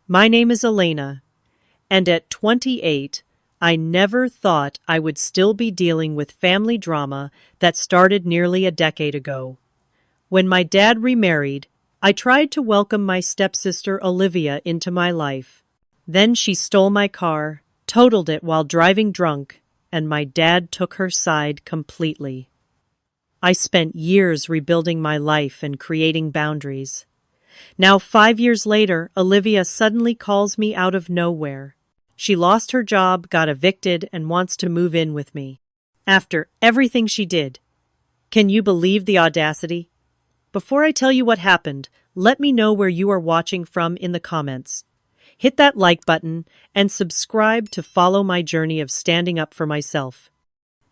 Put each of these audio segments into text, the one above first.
My name is Elena, and at 28, I never thought I would still be dealing with family drama that started nearly a decade ago. When my dad remarried, I tried to welcome my stepsister Olivia into my life. Then she stole my car, totaled it while driving drunk, and my dad took her side completely. I spent years rebuilding my life and creating boundaries. Now, 5 years later, Olivia suddenly calls me out of nowhere. She lost her job, got evicted, and wants to move in with me. After everything she did. Can you believe the audacity? Before I tell you what happened, let me know where you are watching from in the comments. Hit that like button and subscribe to follow my journey of standing up for myself.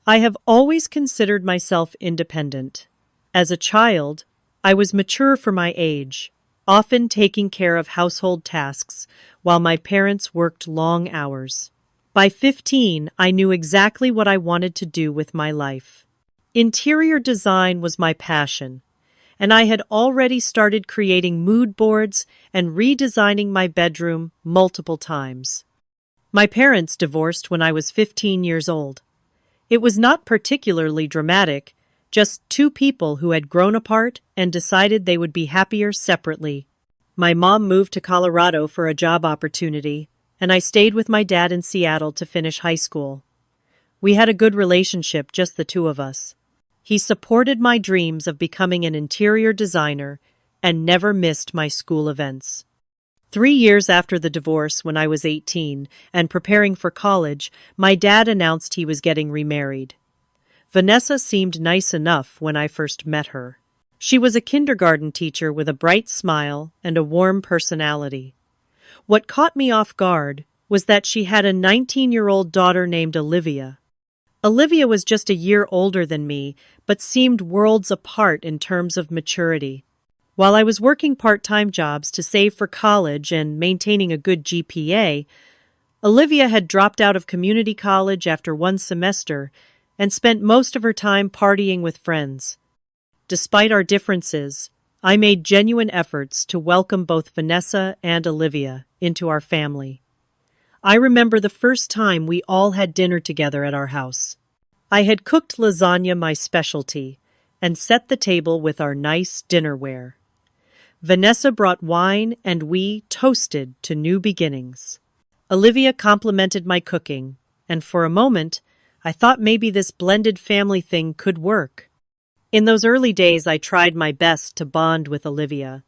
I have always considered myself independent. As a child, I was mature for my age, often taking care of household tasks while my parents worked long hours. By 15, I knew exactly what I wanted to do with my life. Interior design was my passion, and I had already started creating mood boards and redesigning my bedroom multiple times. My parents divorced when I was 15 years old. It was not particularly dramatic, just two people who had grown apart and decided they would be happier separately. My mom moved to Colorado for a job opportunity, and I stayed with my dad in Seattle to finish high school. We had a good relationship, just the two of us. He supported my dreams of becoming an interior designer and never missed my school events. 3 years after the divorce, when I was 18 and preparing for college, my dad announced he was getting remarried. Vanessa seemed nice enough when I first met her. She was a kindergarten teacher with a bright smile and a warm personality. What caught me off guard was that she had a 19-year-old daughter named Olivia. Olivia was just a year older than me, but seemed worlds apart in terms of maturity. While I was working part-time jobs to save for college and maintaining a good GPA, Olivia had dropped out of community college after one semester and spent most of her time partying with friends. Despite our differences, I made genuine efforts to welcome both Vanessa and Olivia into our family. I remember the first time we all had dinner together at our house. I had cooked lasagna, my specialty, and set the table with our nice dinnerware. Vanessa brought wine and we toasted to new beginnings. Olivia complimented my cooking, and for a moment, I thought maybe this blended family thing could work. In those early days, I tried my best to bond with Olivia.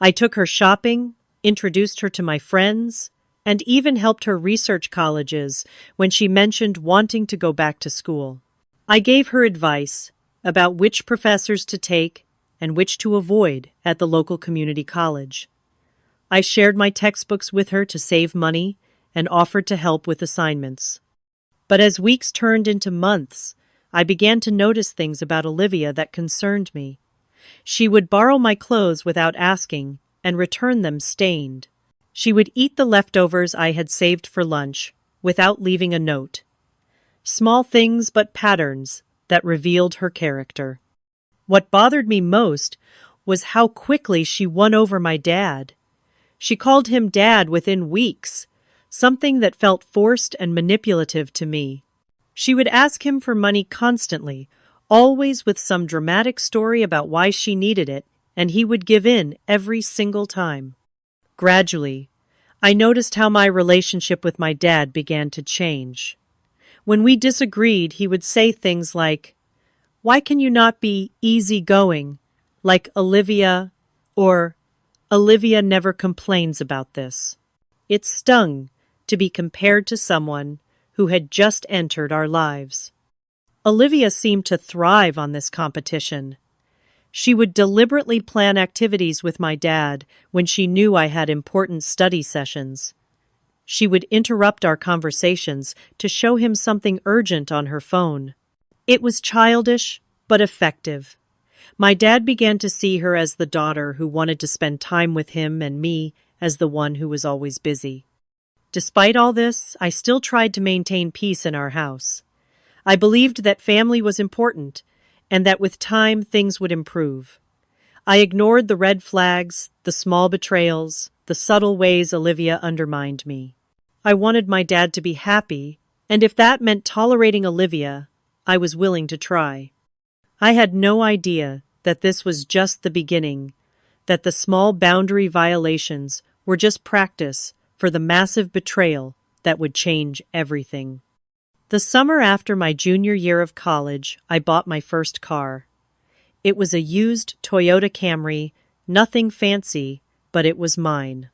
I took her shopping, introduced her to my friends, and even helped her research colleges when she mentioned wanting to go back to school. I gave her advice about which professors to take and which to avoid at the local community college. I shared my textbooks with her to save money and offered to help with assignments. But as weeks turned into months, I began to notice things about Olivia that concerned me. She would borrow my clothes without asking and return them stained. She would eat the leftovers I had saved for lunch without leaving a note. Small things but patterns that revealed her character. What bothered me most was how quickly she won over my dad. She called him Dad within weeks, something that felt forced and manipulative to me. She would ask him for money constantly, always with some dramatic story about why she needed it, and he would give in every single time. Gradually, I noticed how my relationship with my dad began to change. When we disagreed, he would say things like, "Why can you not be easygoing, like Olivia?" or "Olivia never complains about this." It stung to be compared to someone who had just entered our lives. Olivia seemed to thrive on this competition. She would deliberately plan activities with my dad when she knew I had important study sessions. She would interrupt our conversations to show him something urgent on her phone. It was childish, but effective. My dad began to see her as the daughter who wanted to spend time with him and me as the one who was always busy. Despite all this, I still tried to maintain peace in our house. I believed that family was important and that with time things would improve. I ignored the red flags, the small betrayals, the subtle ways Olivia undermined me. I wanted my dad to be happy, and if that meant tolerating Olivia, I was willing to try. I had no idea that this was just the beginning, that the small boundary violations were just practice for the massive betrayal that would change everything. The summer after my junior year of college, I bought my first car. It was a used Toyota Camry, nothing fancy, but it was mine.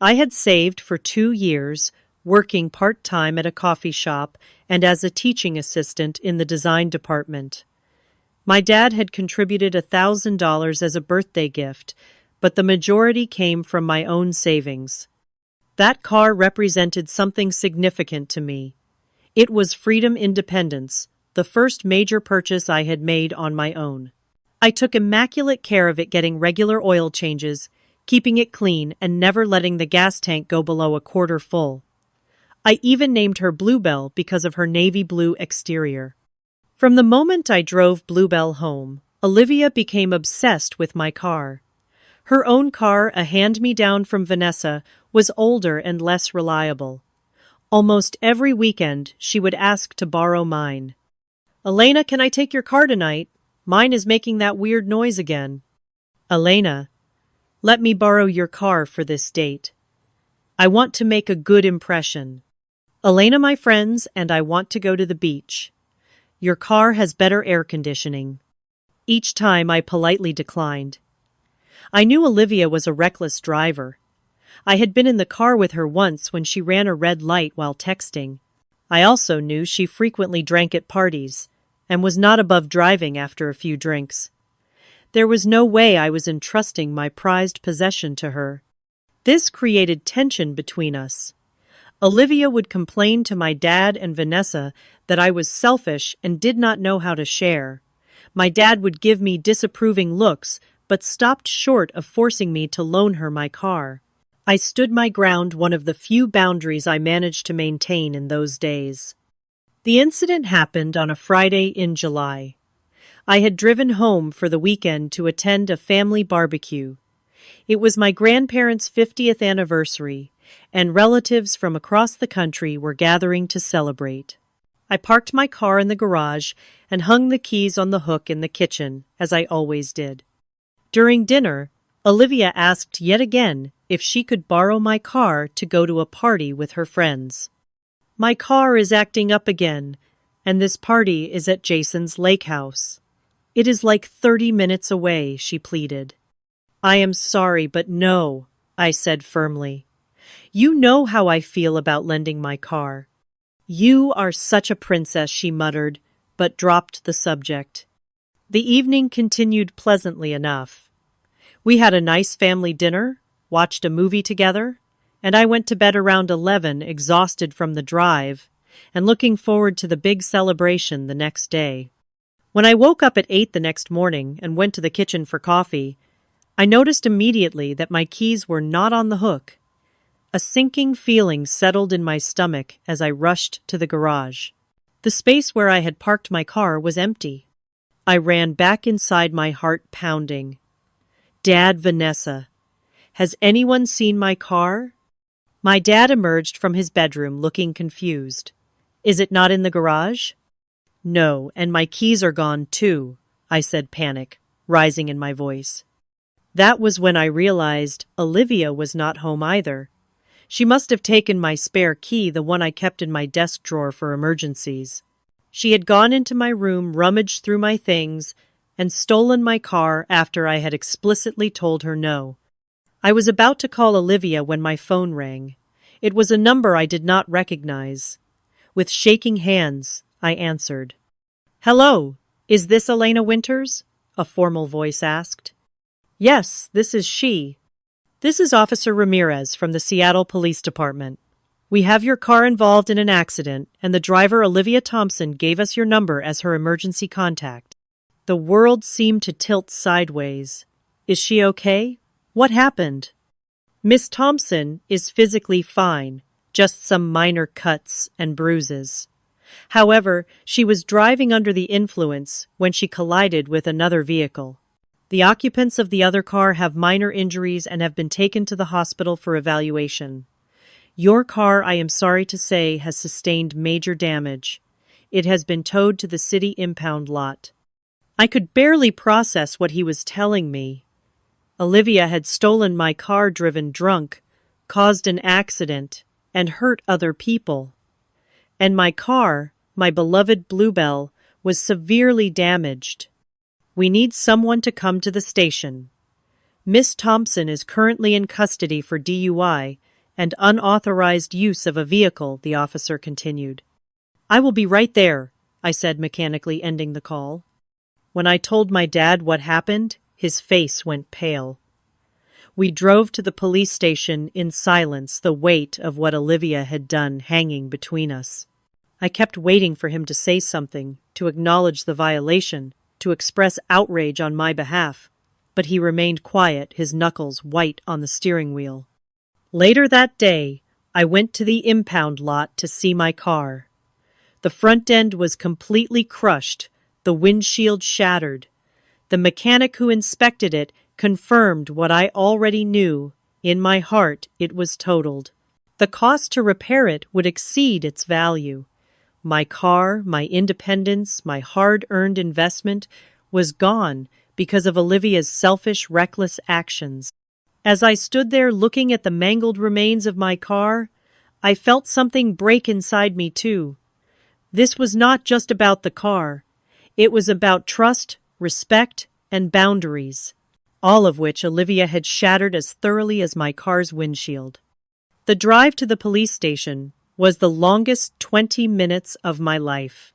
I had saved for 2 years, working part-time at a coffee shop and as a teaching assistant in the design department. My dad had contributed $1,000 as a birthday gift, but the majority came from my own savings. That car represented something significant to me. It was freedom independence, the first major purchase I had made on my own. I took immaculate care of it, getting regular oil changes, keeping it clean, and never letting the gas tank go below a quarter full. I even named her Bluebell because of her navy blue exterior. From the moment I drove Bluebell home, Olivia became obsessed with my car. Her own car, a hand-me-down from Vanessa, was older and less reliable. Almost every weekend, she would ask to borrow mine. "Elena, can I take your car tonight? Mine is making that weird noise again." "Elena, let me borrow your car for this date. I want to make a good impression. Elena, my friends, and I want to go to the beach. Your car has better air conditioning." Each time I politely declined. I knew Olivia was a reckless driver. I had been in the car with her once when she ran a red light while texting. I also knew she frequently drank at parties and was not above driving after a few drinks. There was no way I was entrusting my prized possession to her. This created tension between us. Olivia would complain to my dad and Vanessa that I was selfish and did not know how to share. My dad would give me disapproving looks, but stopped short of forcing me to loan her my car. I stood my ground, one of the few boundaries I managed to maintain in those days. The incident happened on a Friday in July. I had driven home for the weekend to attend a family barbecue. It was my grandparents' 50th anniversary, and relatives from across the country were gathering to celebrate. I parked my car in the garage and hung the keys on the hook in the kitchen, as I always did. During dinner, Olivia asked yet again if she could borrow my car to go to a party with her friends. "My car is acting up again, and this party is at Jason's lake house. It is like 30 minutes away," she pleaded. "I am sorry, but no," I said firmly. "You know how I feel about lending my car." "You are such a princess," she muttered, but dropped the subject. The evening continued pleasantly enough. We had a nice family dinner, watched a movie together, and I went to bed around 11, exhausted from the drive, and looking forward to the big celebration the next day. When I woke up at 8 the next morning and went to the kitchen for coffee, I noticed immediately that my keys were not on the hook. A sinking feeling settled in my stomach as I rushed to the garage. The space where I had parked my car was empty. I ran back inside, my heart pounding. "Dad, Vanessa, has anyone seen my car?" My dad emerged from his bedroom looking confused. "Is it not in the garage?" "No, and my keys are gone too," I said, panic rising in my voice. That was when I realized Olivia was not home either. She must have taken my spare key, the one I kept in my desk drawer for emergencies. She had gone into my room, rummaged through my things, and stolen my car after I had explicitly told her no. I was about to call Olivia when my phone rang. It was a number I did not recognize. With shaking hands, I answered. "Hello, is this Elena Winters?" a formal voice asked. "Yes, this is she. This is Officer Ramirez from the Seattle Police Department. We have your car involved in an accident, and the driver, Olivia Thompson, gave us your number as her emergency contact." The world seemed to tilt sideways. "Is she okay? What happened?" "Miss Thompson is physically fine, just some minor cuts and bruises. However, she was driving under the influence when she collided with another vehicle." The occupants of the other car have minor injuries and have been taken to the hospital for evaluation. Your car, I am sorry to say, has sustained major damage. It has been towed to the city impound lot. I could barely process what he was telling me. Olivia had stolen my car driven drunk, caused an accident, and hurt other people. And my car, my beloved Bluebell, was severely damaged. We need someone to come to the station. Miss Thompson is currently in custody for DUI and unauthorized use of a vehicle, the officer continued. I will be right there, I said, mechanically ending the call. When I told my dad what happened, his face went pale. We drove to the police station in silence, the weight of what Olivia had done hanging between us. I kept waiting for him to say something, to acknowledge the violation, to express outrage on my behalf, but he remained quiet, his knuckles white on the steering wheel. Later that day, I went to the impound lot to see my car. The front end was completely crushed, the windshield shattered. The mechanic who inspected it confirmed what I already knew. In my heart, it was totaled. The cost to repair it would exceed its value. My car, my independence, my hard-earned investment was gone because of Olivia's selfish, reckless actions. As I stood there looking at the mangled remains of my car, I felt something break inside me too. This was not just about the car. It was about trust, respect, and boundaries, all of which Olivia had shattered as thoroughly as my car's windshield. The drive to the police station was the longest 20 minutes of my life.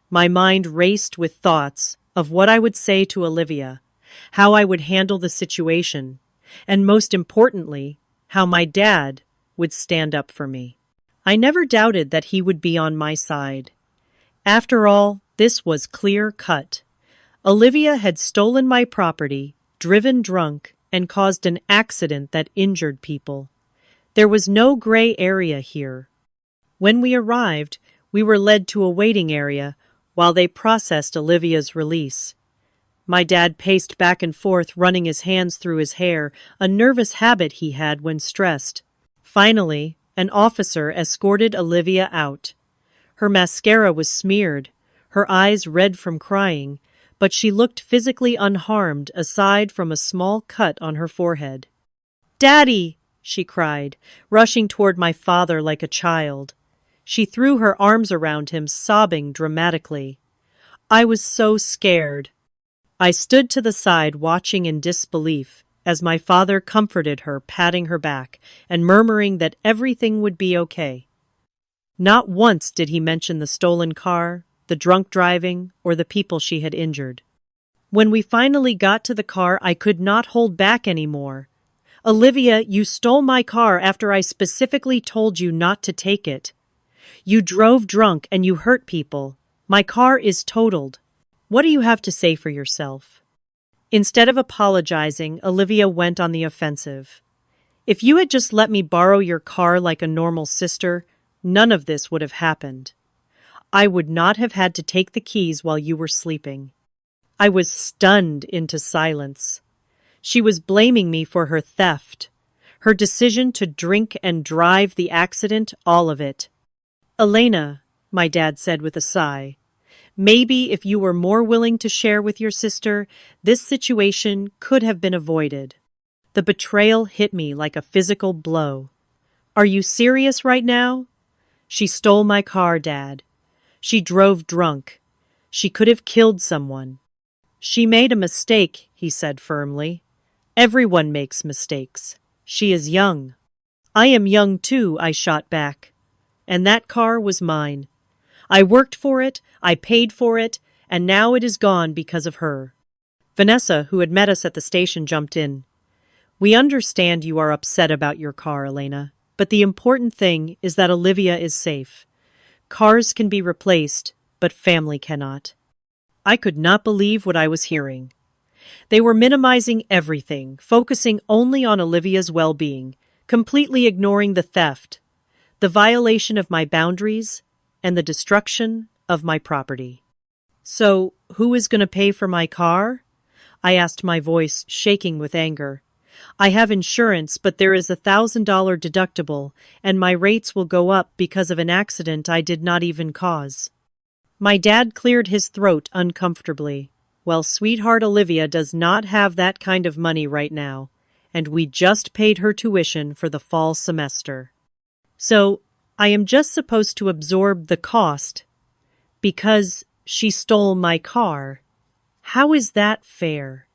My mind raced with thoughts of what I would say to Olivia, how I would handle the situation, and most importantly, how my dad would stand up for me. I never doubted that he would be on my side. After all, this was clear-cut. Olivia had stolen my property, driven drunk, and caused an accident that injured people. There was no gray area here. When we arrived, we were led to a waiting area while they processed Olivia's release. My dad paced back and forth, running his hands through his hair, a nervous habit he had when stressed. Finally, an officer escorted Olivia out. Her mascara was smeared, her eyes red from crying, but she looked physically unharmed aside from a small cut on her forehead. "Daddy!" she cried, rushing toward my father like a child. She threw her arms around him, sobbing dramatically. I was so scared. I stood to the side, watching in disbelief, as my father comforted her, patting her back, and murmuring that everything would be okay. Not once did he mention the stolen car, the drunk driving, or the people she had injured. When we finally got to the car, I could not hold back anymore. "Olivia, you stole my car after I specifically told you not to take it. You drove drunk and you hurt people. My car is totaled. What do you have to say for yourself?" Instead of apologizing, Olivia went on the offensive. "If you had just let me borrow your car like a normal sister, none of this would have happened. I would not have had to take the keys while you were sleeping." I was stunned into silence. She was blaming me for her theft, her decision to drink and drive, the accident, all of it. "Elena," my dad said with a sigh, "maybe if you were more willing to share with your sister, this situation could have been avoided." The betrayal hit me like a physical blow. "Are you serious right now?" "She stole my car, Dad. She drove drunk. She could have killed someone." "She made a mistake," he said firmly. "Everyone makes mistakes. She is young." "I am young too," I shot back. "And that car was mine. I worked for it, I paid for it, and now it is gone because of her." Vanessa, who had met us at the station, jumped in. "We understand you are upset about your car, Elena, but the important thing is that Olivia is safe. Cars can be replaced, but family cannot." I could not believe what I was hearing. They were minimizing everything, focusing only on Olivia's well-being, completely ignoring the theft, the violation of my boundaries, and the destruction of my property. "So, who is going to pay for my car?" I asked, my voice shaking with anger. I have insurance, but there is $1,000 deductible, and my rates will go up because of an accident I did not even cause. My dad cleared his throat uncomfortably. Well, sweetheart, Olivia does not have that kind of money right now, and we just paid her tuition for the fall semester. So, I am just supposed to absorb the cost because she stole my car. How is that fair?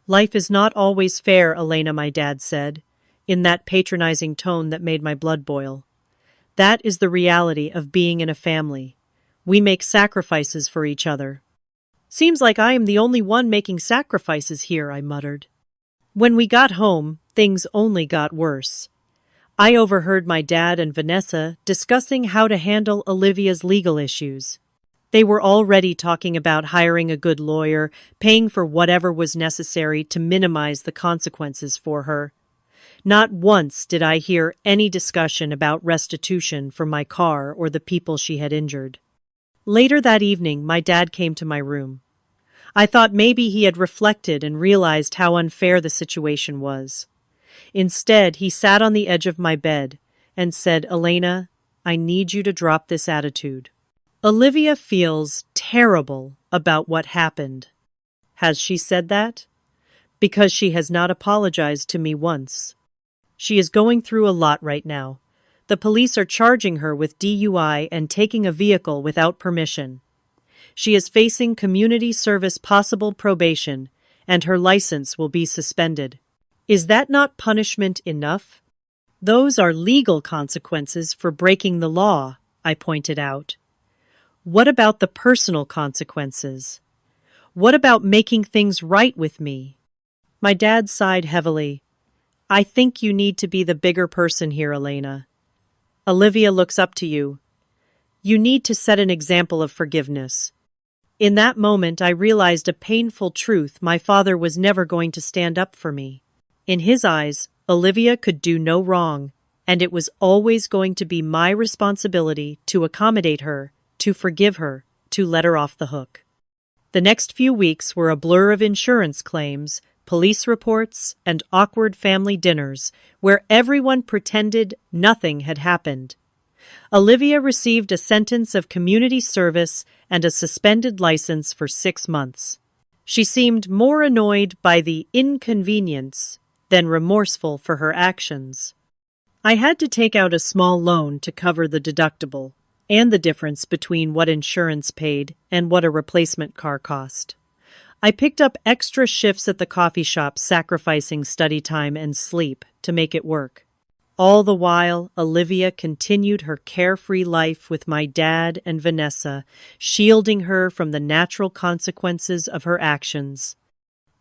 Life is not always fair, Elena, my dad said, in that patronizing tone that made my blood boil. That is the reality of being in a family. We make sacrifices for each other. Seems like I am the only one making sacrifices here, I muttered. When we got home, things only got worse. I overheard my dad and Vanessa discussing how to handle Olivia's legal issues. They were already talking about hiring a good lawyer, paying for whatever was necessary to minimize the consequences for her. Not once did I hear any discussion about restitution for my car or the people she had injured. Later that evening, my dad came to my room. I thought maybe he had reflected and realized how unfair the situation was. Instead, he sat on the edge of my bed and said, Elena, I need you to drop this attitude. Olivia feels terrible about what happened. Has she said that? Because she has not apologized to me once. She is going through a lot right now. The police are charging her with DUI and taking a vehicle without permission. She is facing community service possible probation, and her license will be suspended. Is that not punishment enough? Those are legal consequences for breaking the law, I pointed out. What about the personal consequences? What about making things right with me? My dad sighed heavily. I think you need to be the bigger person here, Elena. Olivia looks up to you. You need to set an example of forgiveness. In that moment, I realized a painful truth: my father was never going to stand up for me. In his eyes, Olivia could do no wrong, and it was always going to be my responsibility to accommodate her, to forgive her, to let her off the hook. The next few weeks were a blur of insurance claims, police reports, and awkward family dinners where everyone pretended nothing had happened. Olivia received a sentence of community service and a suspended license for 6 months. She seemed more annoyed by the inconvenience than remorseful for her actions. I had to take out a small loan to cover the deductible and the difference between what insurance paid and what a replacement car cost. I picked up extra shifts at the coffee shop, sacrificing study time and sleep to make it work. All the while, Olivia continued her carefree life with my dad and Vanessa, shielding her from the natural consequences of her actions.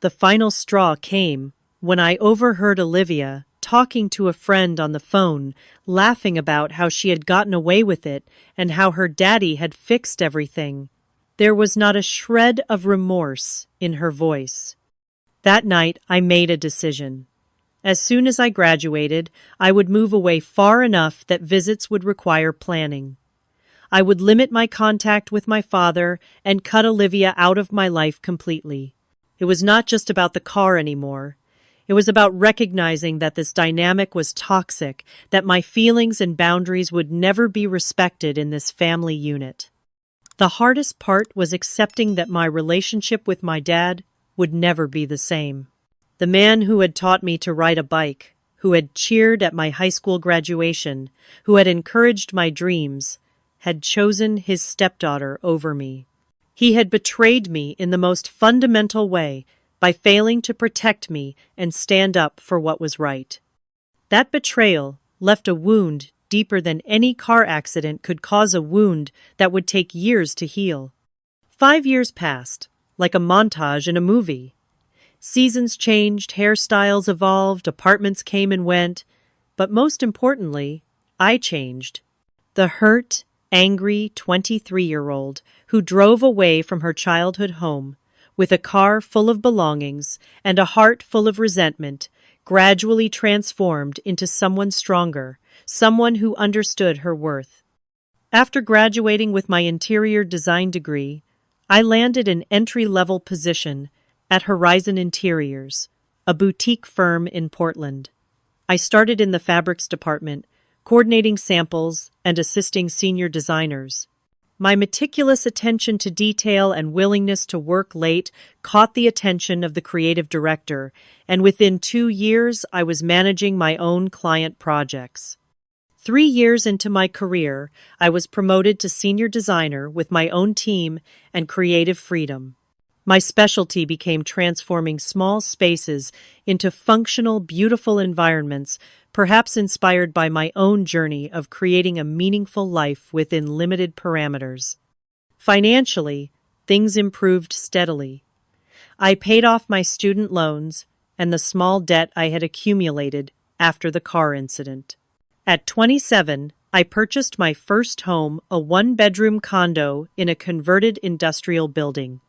The final straw came when I overheard Olivia talking to a friend on the phone, laughing about how she had gotten away with it and how her daddy had fixed everything. There was not a shred of remorse in her voice. That night, I made a decision. As soon as I graduated, I would move away far enough that visits would require planning. I would limit my contact with my father and cut Olivia out of my life completely. It was not just about the car anymore. It was about recognizing that this dynamic was toxic, that my feelings and boundaries would never be respected in this family unit. The hardest part was accepting that my relationship with my dad would never be the same. The man who had taught me to ride a bike, who had cheered at my high school graduation, who had encouraged my dreams, had chosen his stepdaughter over me. He had betrayed me in the most fundamental way by failing to protect me and stand up for what was right. That betrayal left a wound deeper than any car accident could cause, a wound that would take years to heal. 5 years passed, like a montage in a movie. Seasons changed, hairstyles evolved, apartments came and went, but most importantly, I changed. The hurt, angry 23-year-old who drove away from her childhood home with a car full of belongings and a heart full of resentment gradually transformed into someone stronger, someone who understood her worth. After graduating with my interior design degree, I landed an entry-level position at Horizon Interiors, a boutique firm in Portland. I started in the fabrics department, coordinating samples and assisting senior designers. My meticulous attention to detail and willingness to work late caught the attention of the creative director, and within 2 years I was managing my own client projects. 3 years into my career, I was promoted to senior designer with my own team and creative freedom. My specialty became transforming small spaces into functional, beautiful environments, perhaps inspired by my own journey of creating a meaningful life within limited parameters. Financially, things improved steadily. I paid off my student loans and the small debt I had accumulated after the car incident. At 27, I purchased my first home, a one-bedroom condo in a converted industrial building.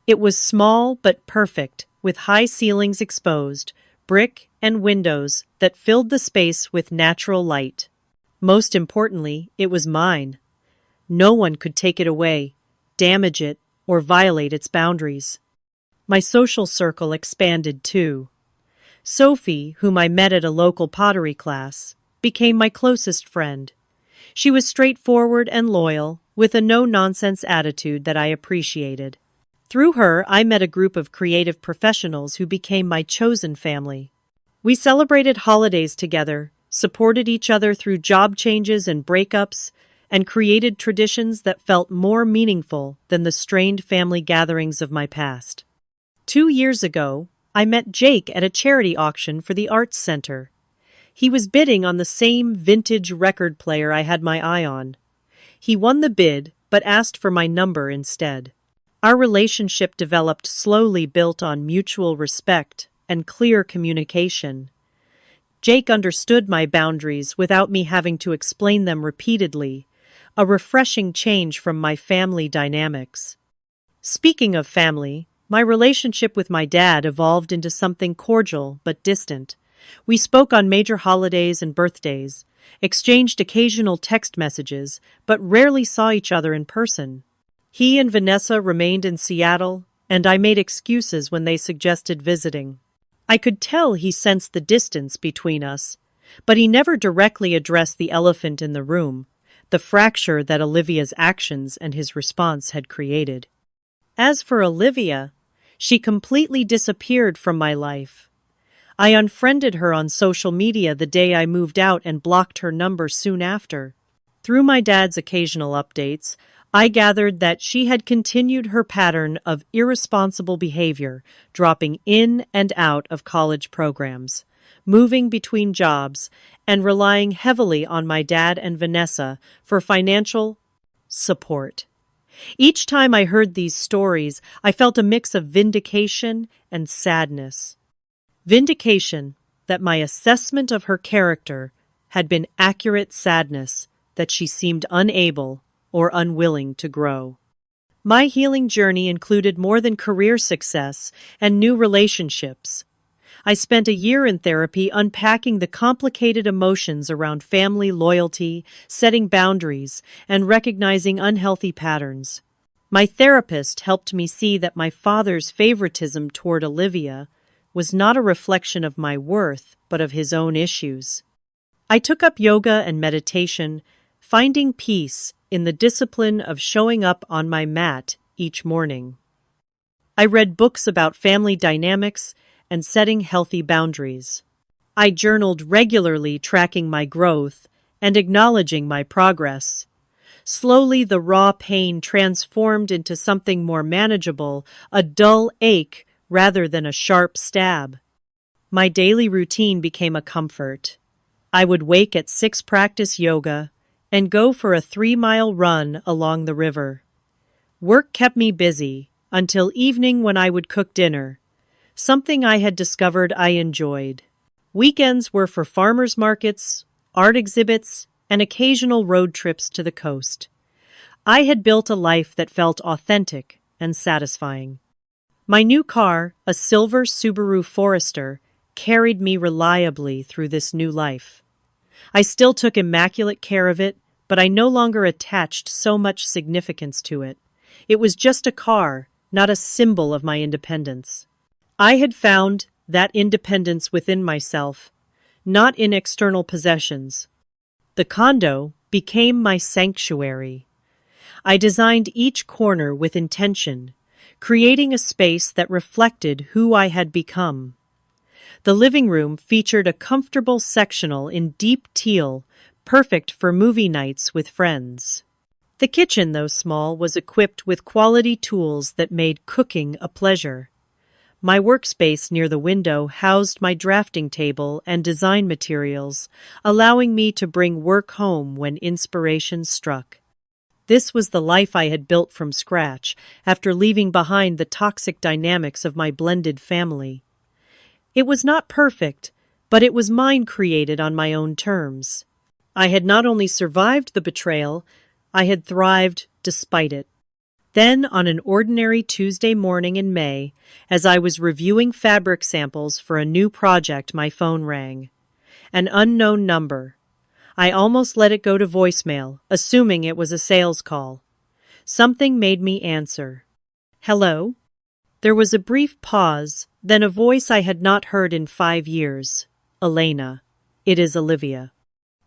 It was small but perfect, with high ceilings exposed, brick and windows that filled the space with natural light. Most importantly, it was mine. No one could take it away, damage it, or violate its boundaries. My social circle expanded too. Sophie, whom I met at a local pottery class, became my closest friend. She was straightforward and loyal, with a no-nonsense attitude that I appreciated. Through her, I met a group of creative professionals who became my chosen family. We celebrated holidays together, supported each other through job changes and breakups, and created traditions that felt more meaningful than the strained family gatherings of my past. 2 years ago, I met Jake at a charity auction for the Arts Center. He was bidding on the same vintage record player I had my eye on. He won the bid, but asked for my number instead. Our relationship developed slowly, built on mutual respect and clear communication. Jake understood my boundaries without me having to explain them repeatedly, a refreshing change from my family dynamics. Speaking of family, my relationship with my dad evolved into something cordial but distant. We spoke on major holidays and birthdays, exchanged occasional text messages, but rarely saw each other in person. He and Vanessa remained in Seattle, and I made excuses when they suggested visiting. I could tell he sensed the distance between us, but he never directly addressed the elephant in the room, the fracture that Olivia's actions and his response had created. As for Olivia, she completely disappeared from my life. I unfriended her on social media the day I moved out and blocked her number soon after. Through my dad's occasional updates, I gathered that she had continued her pattern of irresponsible behavior, dropping in and out of college programs, moving between jobs, and relying heavily on my dad and Vanessa for financial support. Each time I heard these stories, I felt a mix of vindication and sadness. Vindication that my assessment of her character had been accurate, sadness that she seemed unable or unwilling to grow. My healing journey included more than career success and new relationships. I spent a year in therapy unpacking the complicated emotions around family loyalty, setting boundaries, and recognizing unhealthy patterns. My therapist helped me see that my father's favoritism toward Olivia was not a reflection of my worth, but of his own issues. I took up yoga and meditation, finding peace in the discipline of showing up on my mat each morning. I read books about family dynamics and setting healthy boundaries. I journaled regularly, tracking my growth and acknowledging my progress. Slowly, the raw pain transformed into something more manageable, a dull ache rather than a sharp stab. My daily routine became a comfort. I would wake at 6, practice yoga, and go for a 3-mile run along the river. Work kept me busy until evening when I would cook dinner, something I had discovered I enjoyed. Weekends were for farmers markets, art exhibits, and occasional road trips to the coast. I had built a life that felt authentic and satisfying. My new car, a silver Subaru Forester, carried me reliably through this new life. I still took immaculate care of it, but I no longer attached so much significance to it. It was just a car, not a symbol of my independence. I had found that independence within myself, not in external possessions. The condo became my sanctuary. I designed each corner with intention, creating a space that reflected who I had become. The living room featured a comfortable sectional in deep teal, perfect for movie nights with friends. The kitchen, though small, was equipped with quality tools that made cooking a pleasure. My workspace near the window housed my drafting table and design materials, allowing me to bring work home when inspiration struck. This was the life I had built from scratch after leaving behind the toxic dynamics of my blended family. It was not perfect, but it was mine, created on my own terms. I had not only survived the betrayal, I had thrived despite it. Then, on an ordinary Tuesday morning in May, as I was reviewing fabric samples for a new project, my phone rang. An unknown number. I almost let it go to voicemail, assuming it was a sales call. Something made me answer. Hello? There was a brief pause, then a voice I had not heard in 5 years. Elena. It is Olivia.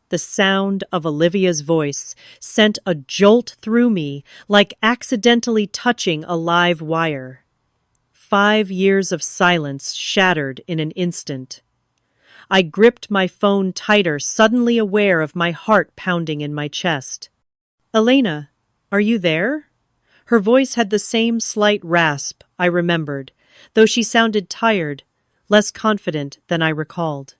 The sound of Olivia's voice sent a jolt through me, like accidentally touching a live wire. 5 years of silence shattered in an instant. I gripped my phone tighter, suddenly aware of my heart pounding in my chest. Elena, are you there? Her voice had the same slight rasp, I remembered, though she sounded tired, less confident than I recalled.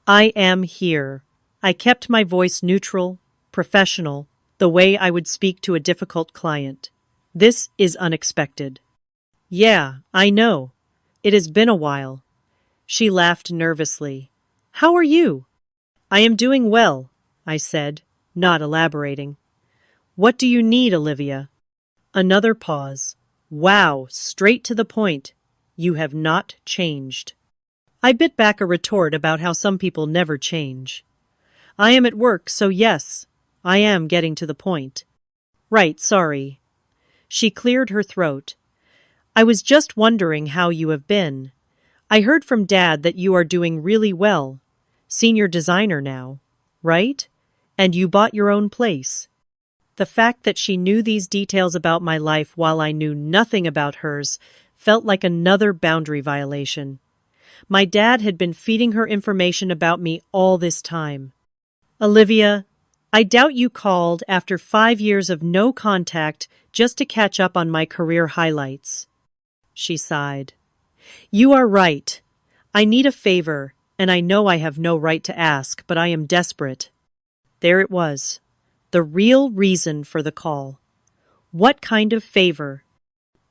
I am here. I kept my voice neutral, professional, the way I would speak to a difficult client. This is unexpected. Yeah, I know. It has been a while. She laughed nervously. How are you? I am doing well, I said, not elaborating. What do you need, Olivia? Another pause. Wow, straight to the point. You have not changed. I bit back a retort about how some people never change. I am at work, so yes, I am getting to the point. Right, sorry. She cleared her throat. I was just wondering how you have been. I heard from Dad that you are doing really well. Senior designer now, right? And you bought your own place. The fact that she knew these details about my life while I knew nothing about hers felt like another boundary violation. My dad had been feeding her information about me all this time. Olivia, I doubt you called after 5 years of no contact just to catch up on my career highlights. She sighed. You are right. I need a favor, and I know I have no right to ask, but I am desperate. There it was. The real reason for the call. What kind of favor?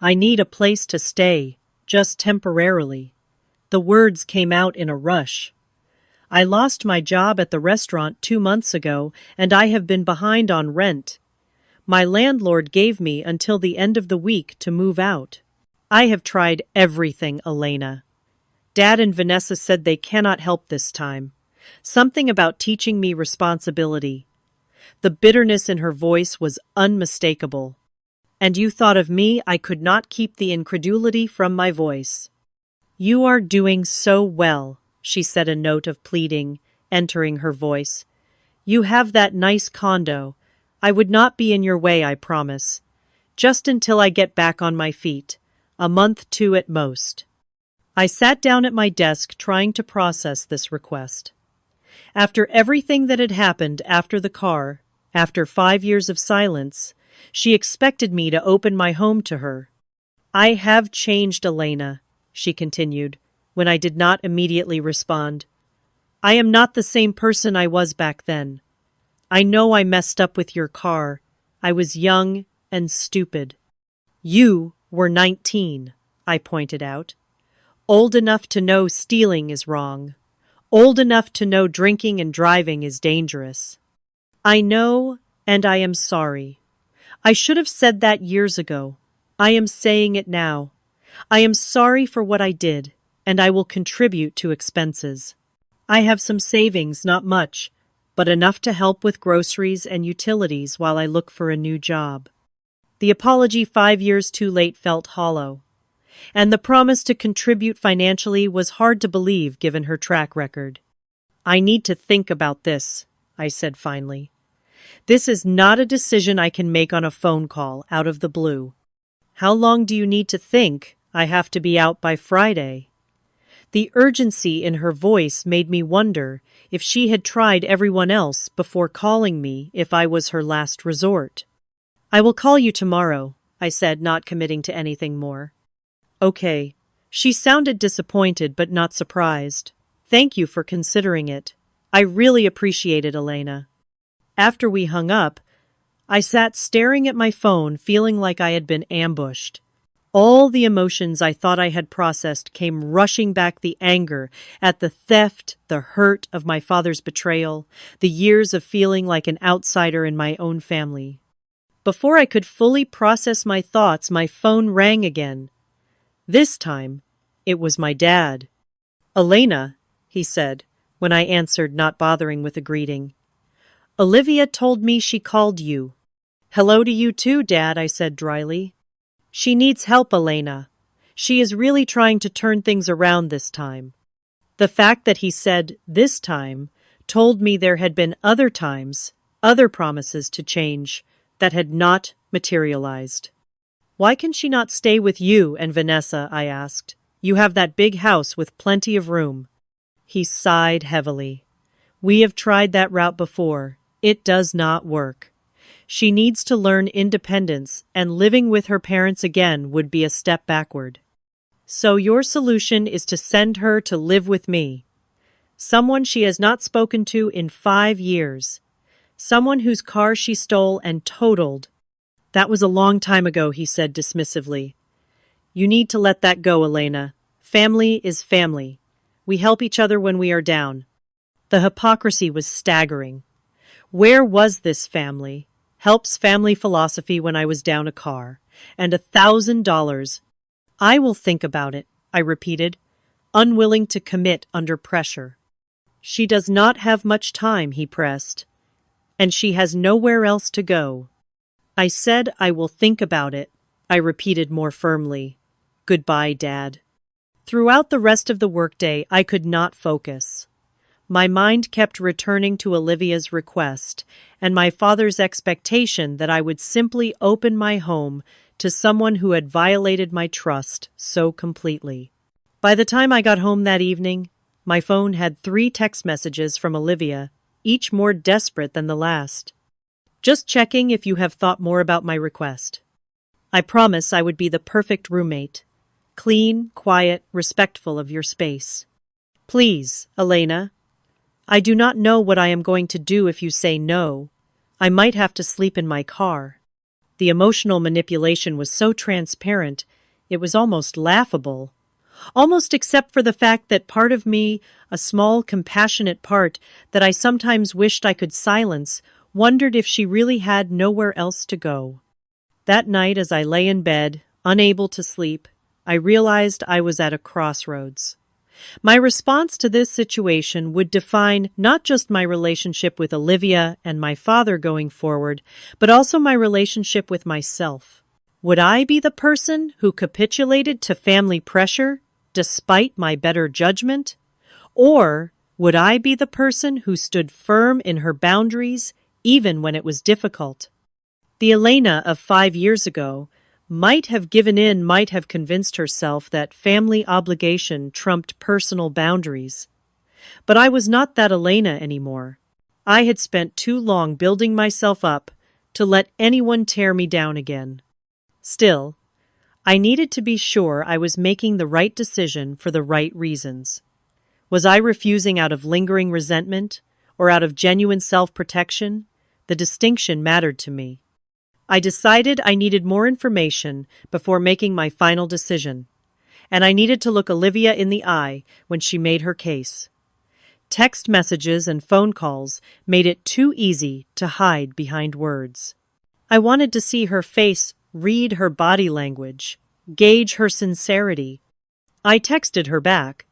I need a place to stay, just temporarily. The words came out in a rush. I lost my job at the restaurant 2 months ago, and I have been behind on rent. My landlord gave me until the end of the week to move out. I have tried everything, Elena. Dad and Vanessa said they cannot help this time. Something about teaching me responsibility. The bitterness in her voice was unmistakable. And you thought of me, I could not keep the incredulity from my voice. You are doing so well, she said, a note of pleading entering her voice. You have that nice condo. I would not be in your way, I promise. Just until I get back on my feet. A month, 2 at most. I sat down at my desk trying to process this request. After everything that had happened after the car, after 5 years of silence, she expected me to open my home to her. I have changed, Elena, she continued, when I did not immediately respond. I am not the same person I was back then. I know I messed up with your car. I was young and stupid. You were 19, I pointed out. Old enough to know stealing is wrong. Old enough to know drinking and driving is dangerous. I know, and I am sorry. I should have said that years ago. I am saying it now. I am sorry for what I did, and I will contribute to expenses. I have some savings, not much, but enough to help with groceries and utilities while I look for a new job. The apology 5 years too late felt hollow. and the promise to contribute financially was hard to believe given her track record. "I need to think about this," I said finally. "This is not a decision I can make on a phone call out of the blue." "How long do you need to think? I have to be out by Friday." The urgency in her voice made me wonder if she had tried everyone else before calling me if I was her last resort. "I will call you tomorrow," I said, not committing to anything more. "Okay." She sounded disappointed but not surprised. "Thank you for considering it. I really appreciate it, Elena." After we hung up, I sat staring at my phone, feeling like I had been ambushed. All the emotions I thought I had processed came rushing back: the anger at the theft, the hurt of my father's betrayal, the years of feeling like an outsider in my own family. Before I could fully process my thoughts, my phone rang again. This time, it was my dad. "Elena," he said, when I answered, not bothering with a greeting. "Olivia told me she called you." "Hello to you too, Dad," I said dryly. "She needs help, Elena. She is really trying to turn things around this time." The fact that he said "this time" told me there had been other times, other promises to change, that had not materialized. "Why can she not stay with you and Vanessa?" I asked. "You have that big house with plenty of room." He sighed heavily. "We have tried that route before. It does not work. She needs to learn independence, and living with her parents again would be a step backward." "So your solution is to send her to live with me? Someone she has not spoken to in 5 years. Someone whose car she stole and totaled." "That was a long time ago," he said dismissively. "You need to let that go, Elena. Family is family. We help each other when we are down." The hypocrisy was staggering. Where was this family? Help's family philosophy when I was down a car. And $1,000. "I will think about it," I repeated, unwilling to commit under pressure. "She does not have much time," he pressed. "And she has nowhere else to go." I said, "I will think about it," I repeated more firmly. "Goodbye, Dad." Throughout the rest of the workday, I could not focus. My mind kept returning to Olivia's request and my father's expectation that I would simply open my home to someone who had violated my trust so completely. By the time I got home that evening, my phone had 3 text messages from Olivia, each more desperate than the last. "Just checking if you have thought more about my request. I promise I would be the perfect roommate. Clean, quiet, respectful of your space. Please, Elena. I do not know what I am going to do if you say no. I might have to sleep in my car." The emotional manipulation was so transparent, it was almost laughable. Almost except for the fact that part of me, a small, compassionate part that I sometimes wished I could silence, wondered if she really had nowhere else to go. That night, as I lay in bed, unable to sleep, I realized I was at a crossroads. My response to this situation would define not just my relationship with Olivia and my father going forward, but also my relationship with myself. Would I be the person who capitulated to family pressure, despite my better judgment? Or would I be the person who stood firm in her boundaries, even when it was difficult? The Elena of 5 years ago might have given in, might have convinced herself that family obligation trumped personal boundaries. But I was not that Elena anymore. I had spent too long building myself up to let anyone tear me down again. Still, I needed to be sure I was making the right decision for the right reasons. Was I refusing out of lingering resentment or out of genuine self-protection? The distinction mattered to me. I decided I needed more information before making my final decision, and I needed to look Olivia in the eye when she made her case. Text messages and phone calls made it too easy to hide behind words. I wanted to see her face, read her body language, gauge her sincerity. I texted her back.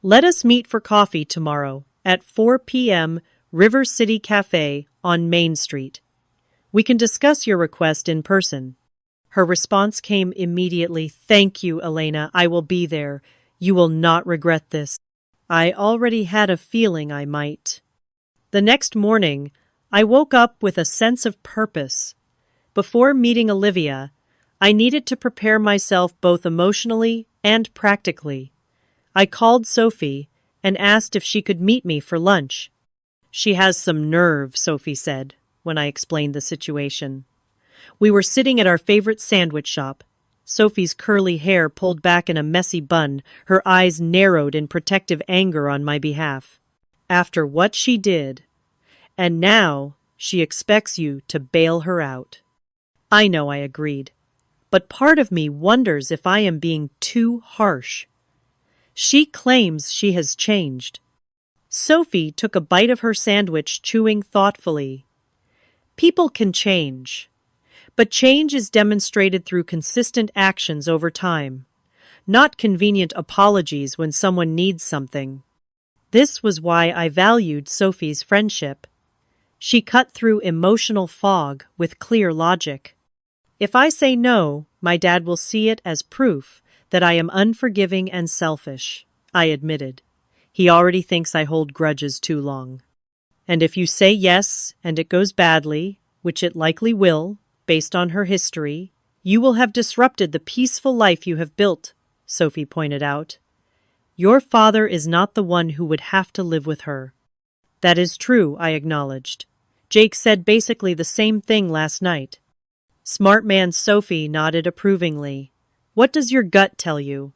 "Let us meet for coffee tomorrow at 4 p.m. River City Cafe on Main Street. We can discuss your request in person." Her response came immediately. "Thank you, Elena. I will be there. You will not regret this." I already had a feeling I might. The next morning, I woke up with a sense of purpose. Before meeting Olivia, I needed to prepare myself both emotionally and practically. I called Sophie and asked if she could meet me for lunch. "She has some nerve," Sophie said, when I explained the situation. We were sitting at our favorite sandwich shop. Sophie's curly hair pulled back in a messy bun, her eyes narrowed in protective anger on my behalf. "After what she did. And now she expects you to bail her out." "I know," I agreed. "But part of me wonders if I am being too harsh." "She claims she has changed." Sophie took a bite of her sandwich, chewing thoughtfully. "People can change. But change is demonstrated through consistent actions over time, not convenient apologies when someone needs something." This was why I valued Sophie's friendship. She cut through emotional fog with clear logic. "If I say no, my dad will see it as proof that I am unforgiving and selfish," I admitted. "He already thinks I hold grudges too long. And if you say yes and it goes badly, which it likely will, based on her history, you will have disrupted the peaceful life you have built," Sophie pointed out. "Your father is not the one who would have to live with her." "That is true," I acknowledged. "Jake said basically the same thing last night." Smart man Sophie nodded approvingly. "What does your gut tell you?"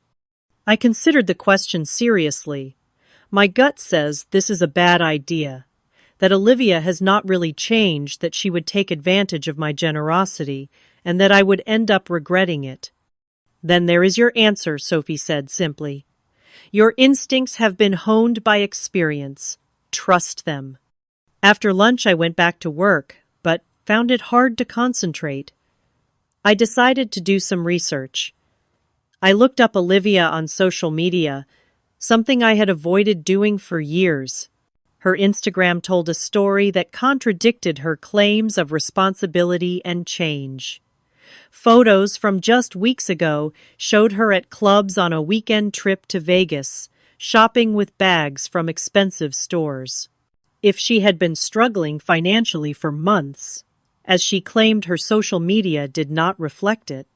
I considered the question seriously. My gut says this is a bad idea, that Olivia has not really changed, that she would take advantage of my generosity, and that I would end up regretting it. "Then there is your answer," Sophie said simply. "Your instincts have been honed by experience. Trust them." After lunch, I went back to work, but found it hard to concentrate. I decided to do some research. I looked up Olivia on social media, something I had avoided doing for years. Her Instagram told a story that contradicted her claims of responsibility and change. Photos from just weeks ago showed her at clubs on a weekend trip to Vegas, shopping with bags from expensive stores. If she had been struggling financially for months, as she claimed, her social media did not reflect it.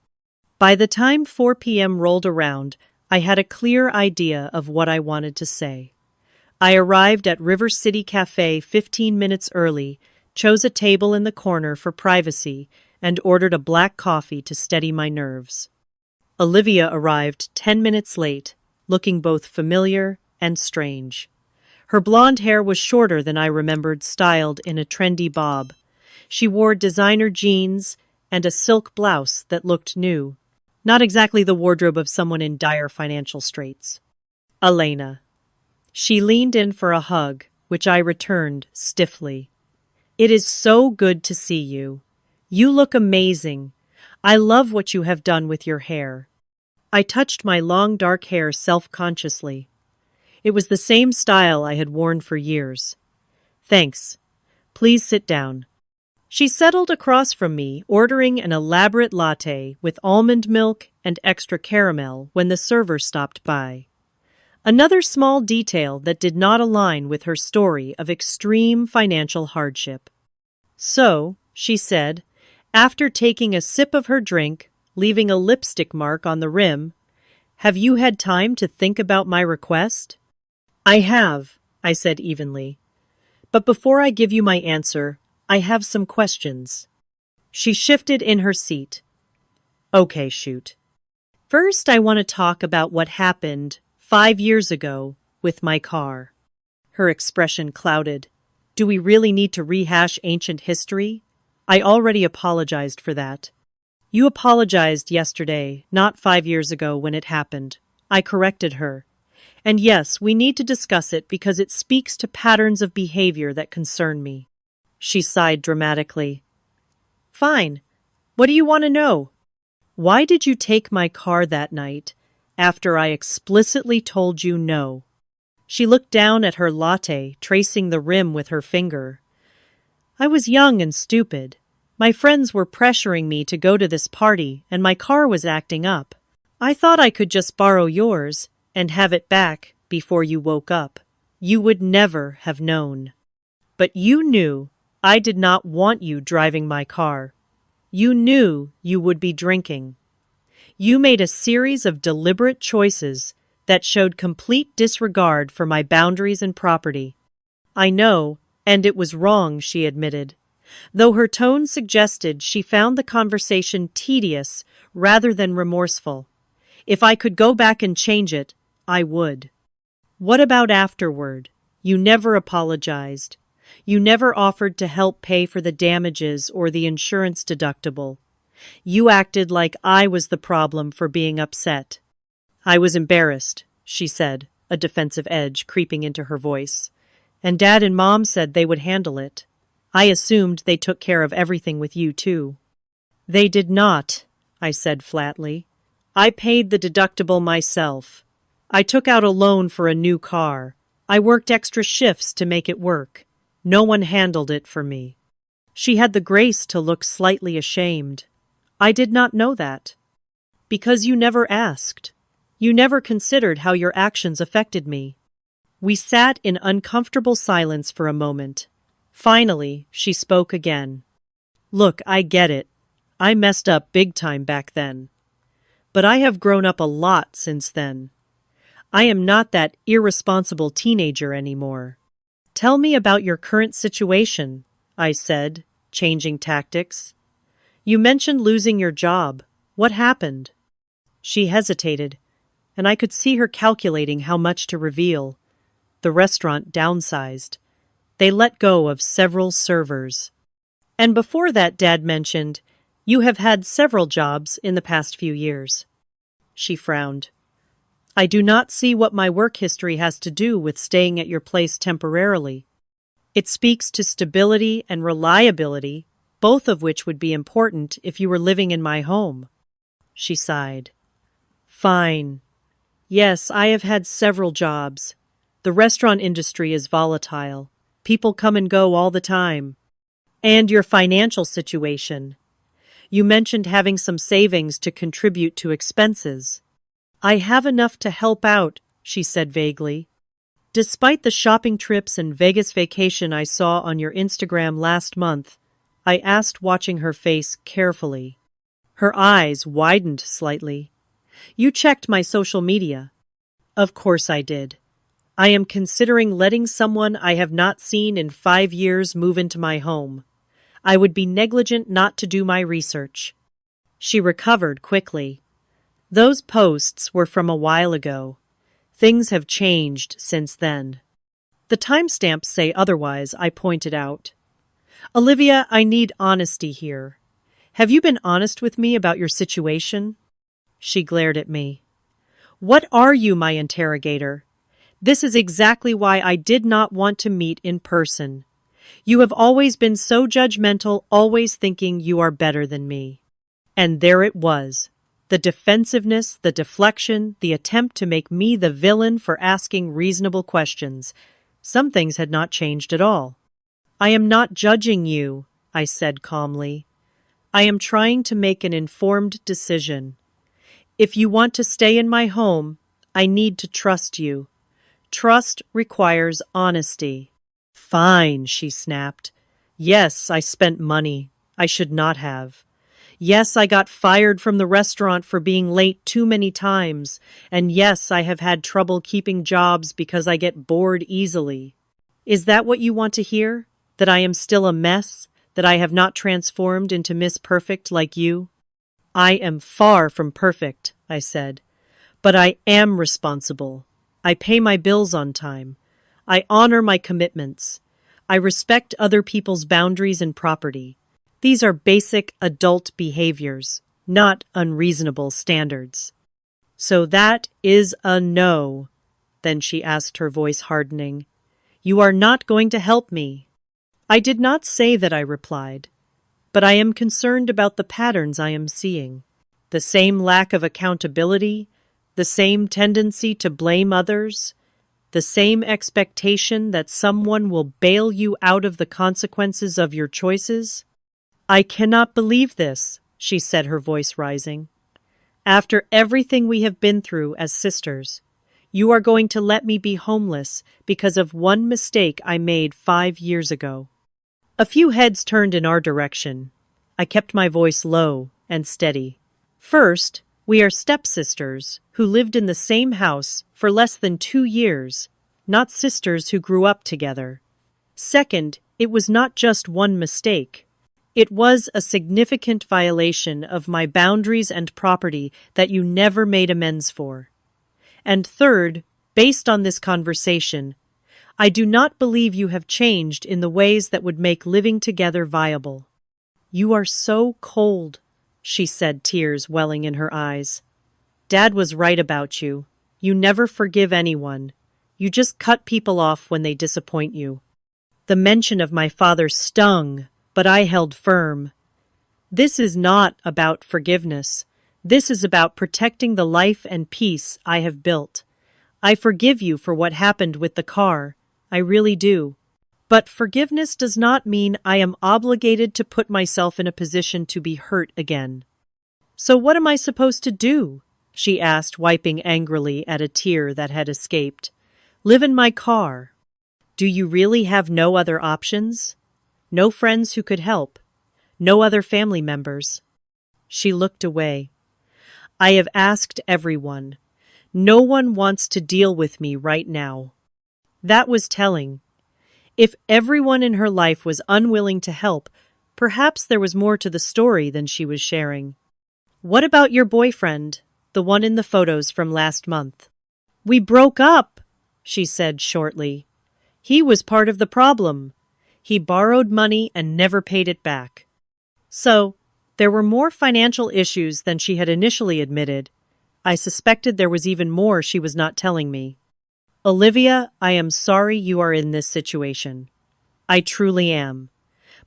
By the time 4 p.m. rolled around, I had a clear idea of what I wanted to say. I arrived at River City Cafe 15 minutes early, chose a table in the corner for privacy, and ordered a black coffee to steady my nerves. Olivia arrived 10 minutes late, looking both familiar and strange. Her blonde hair was shorter than I remembered, styled in a trendy bob. She wore designer jeans and a silk blouse that looked new. Not exactly the wardrobe of someone in dire financial straits. "Elena." She leaned in for a hug, which I returned stiffly. "It is so good to see you. You look amazing. I love what you have done with your hair." I touched my long dark hair self-consciously. It was the same style I had worn for years. "Thanks. Please sit down." She settled across from me, ordering an elaborate latte with almond milk and extra caramel when the server stopped by. Another small detail that did not align with her story of extreme financial hardship. "So," she said, after taking a sip of her drink, leaving a lipstick mark on the rim, "have you had time to think about my request?" "I have," I said evenly. "But before I give you my answer, I have some questions." She shifted in her seat. "Okay, shoot. First, I want to talk about what happened 5 years ago with my car." Her expression clouded. "Do we really need to rehash ancient history? I already apologized for that." "You apologized yesterday, not 5 years ago when it happened." I corrected her. "And yes, we need to discuss it because it speaks to patterns of behavior that concern me." She sighed dramatically. "Fine. What do you want to know? Why did you take my car that night after I explicitly told you no?" She looked down at her latte, tracing the rim with her finger. "I was young and stupid. My friends were pressuring me to go to this party, and my car was acting up. I thought I could just borrow yours and have it back before you woke up. You would never have known. But you knew I did not want you driving my car. You knew you would be drinking. You made a series of deliberate choices that showed complete disregard for my boundaries and property. I know, and it was wrong, she admitted, though her tone suggested she found the conversation tedious rather than remorseful. If I could go back and change it, I would. What about afterward? You never apologized. You never offered to help pay for the damages or the insurance deductible. You acted like I was the problem for being upset. I was embarrassed, she said, a defensive edge creeping into her voice. And Dad and Mom said they would handle it. I assumed they took care of everything with you, too. They did not, I said flatly. I paid the deductible myself. I took out a loan for a new car. I worked extra shifts to make it work. No one handled it for me. She had the grace to look slightly ashamed. I did not know that. Because you never asked. You never considered how your actions affected me. We sat in uncomfortable silence for a moment. Finally, she spoke again. Look, I get it. I messed up big time back then. But I have grown up a lot since then. I am not that irresponsible teenager anymore. Tell me about your current situation, I said, changing tactics. You mentioned losing your job. What happened? She hesitated, and I could see her calculating how much to reveal. The restaurant downsized. They let go of several servers. And before that, Dad mentioned, you have had several jobs in the past few years. She frowned. I do not see what my work history has to do with staying at your place temporarily. It speaks to stability and reliability, both of which would be important if you were living in my home. She sighed. Fine. Yes, I have had several jobs. The restaurant industry is volatile. People come and go all the time. And your financial situation. You mentioned having some savings to contribute to expenses. I have enough to help out, she said vaguely. Despite the shopping trips and Vegas vacation I saw on your Instagram last month, I asked, watching her face carefully. Her eyes widened slightly. You checked my social media. Of course I did. I am considering letting someone I have not seen in 5 years move into my home. I would be negligent not to do my research. She recovered quickly. Those posts were from a while ago. Things have changed since then. The timestamps say otherwise, I pointed out. Olivia, I need honesty here. Have you been honest with me about your situation? She glared at me. What are you, my interrogator? This is exactly why I did not want to meet in person. You have always been so judgmental, always thinking you are better than me. And there it was. The defensiveness, the deflection, the attempt to make me the villain for asking reasonable questions. Some things had not changed at all. I am not judging you, I said calmly. I am trying to make an informed decision. If you want to stay in my home, I need to trust you. Trust requires honesty. Fine, she snapped. Yes, I spent money. I should not have. Yes, I got fired from the restaurant for being late too many times. And yes, I have had trouble keeping jobs because I get bored easily. Is that what you want to hear? That I am still a mess? That I have not transformed into Miss Perfect like you? I am far from perfect, I said. But I am responsible. I pay my bills on time. I honor my commitments. I respect other people's boundaries and property. These are basic adult behaviors, not unreasonable standards. So that is a no, then she asked, her voice hardening. You are not going to help me. I did not say that, I replied, but I am concerned about the patterns I am seeing. The same lack of accountability, the same tendency to blame others, the same expectation that someone will bail you out of the consequences of your choices. I cannot believe this, she said, her voice rising. After everything we have been through as sisters, you are going to let me be homeless because of one mistake I made 5 years ago. A few heads turned in our direction. I kept my voice low and steady. First, we are stepsisters who lived in the same house for less than 2 years, not sisters who grew up together. Second, it was not just one mistake. It was a significant violation of my boundaries and property that you never made amends for. And third, based on this conversation, I do not believe you have changed in the ways that would make living together viable. You are so cold, she said, tears welling in her eyes. Dad was right about you. You never forgive anyone. You just cut people off when they disappoint you. The mention of my father stung, but I held firm. This is not about forgiveness. This is about protecting the life and peace I have built. I forgive you for what happened with the car. I really do. But forgiveness does not mean I am obligated to put myself in a position to be hurt again. So what am I supposed to do? She asked, wiping angrily at a tear that had escaped. Live in my car. Do you really have no other options? No friends who could help? No other family members? She looked away. I have asked everyone. No one wants to deal with me right now. That was telling. If everyone in her life was unwilling to help, perhaps there was more to the story than she was sharing. What about your boyfriend, the one in the photos from last month? We broke up, she said shortly. He was part of the problem. He borrowed money and never paid it back. So, there were more financial issues than she had initially admitted. I suspected there was even more she was not telling me. Olivia, I am sorry you are in this situation. I truly am.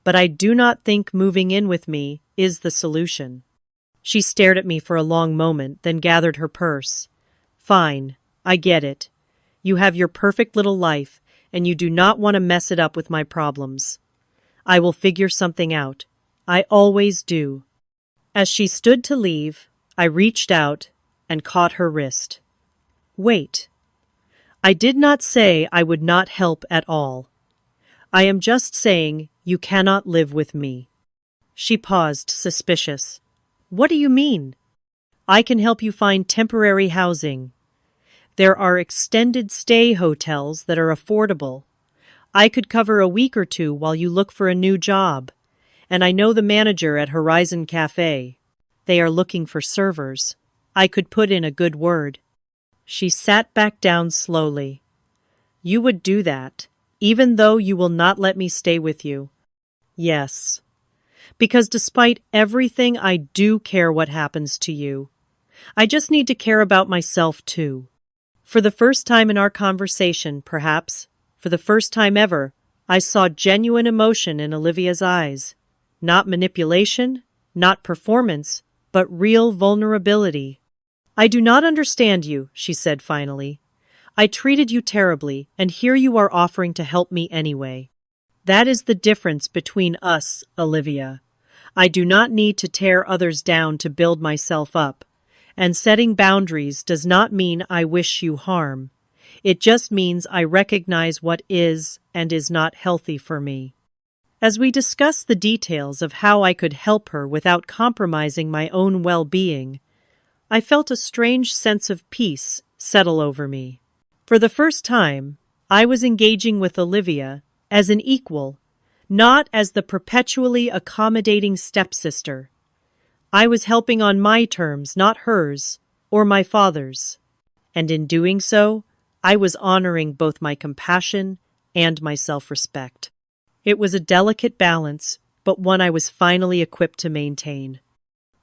But I do not think moving in with me is the solution. She stared at me for a long moment, then gathered her purse. Fine, I get it. You have your perfect little life, and you do not want to mess it up with my problems. I will figure something out. I always do. As she stood to leave, I reached out and caught her wrist. Wait. I did not say I would not help at all. I am just saying you cannot live with me. She paused, suspicious. What do you mean? I can help you find temporary housing. There are extended stay hotels that are affordable. I could cover a week or two while you look for a new job. And I know the manager at Horizon Cafe. They are looking for servers. I could put in a good word. She sat back down slowly. You would do that, even though you will not let me stay with you. Yes. Because despite everything, I do care what happens to you. I just need to care about myself too. For the first time in our conversation, perhaps, for the first time ever, I saw genuine emotion in Olivia's eyes. Not manipulation, not performance, but real vulnerability. I do not understand you, she said finally. I treated you terribly, and here you are offering to help me anyway. That is the difference between us, Olivia. I do not need to tear others down to build myself up. And setting boundaries does not mean I wish you harm. It just means I recognize what is and is not healthy for me. As we discussed the details of how I could help her without compromising my own well-being, I felt a strange sense of peace settle over me. For the first time, I was engaging with Olivia as an equal, not as the perpetually accommodating stepsister. I was helping on my terms, not hers or my father's. And in doing so, I was honoring both my compassion and my self-respect. It was a delicate balance, but one I was finally equipped to maintain.